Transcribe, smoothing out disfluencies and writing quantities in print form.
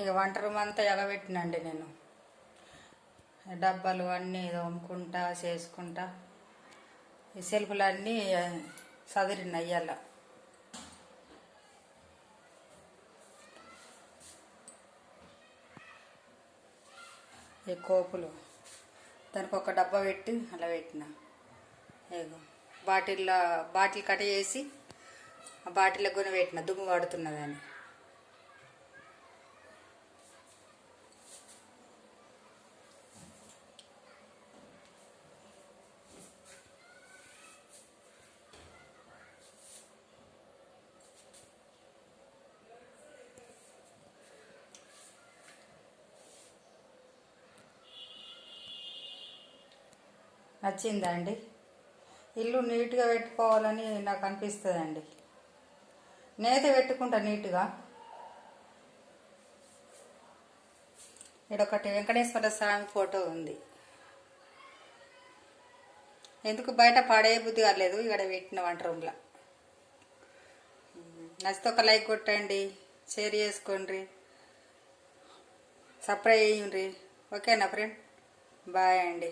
ఇక వంట రూమ్ అంతా ఎగబెట్టినండి నేను. డబ్బాలు అన్నీ తోముకుంటా చేసుకుంటా ఈ సెల్ఫులన్నీ సదిరిన ఇయ్యాల. ఈ కోపులు దానికి ఒక డబ్బా పెట్టి అలా పెట్టిన. ఏదో బాటిల్ కట్ చేసి ఆ బాటిల్లో కొని పెట్టిన, దుమ్ము పడుతున్నదని. నచ్చిందా అండి? ఇల్లు నీట్గా పెట్టుకోవాలని నాకు అనిపిస్తుంది అండి. నేనైతే పెట్టుకుంటా నీట్గా. ఇక్కడొకటి వెంకటేశ్వర స్వామి ఫోటో ఉంది. ఎందుకు బయట పడే బుద్ధి కాలేదు, ఇక్కడ పెట్టిన వంట రూమ్లో. నచ్చితే ఒక లైక్ కొట్టండి, షేర్ చేసుకోండి, సబ్స్క్రైబ్ చేయండి. ఓకేనా ఫ్రెండ్? బాయ్ అండి.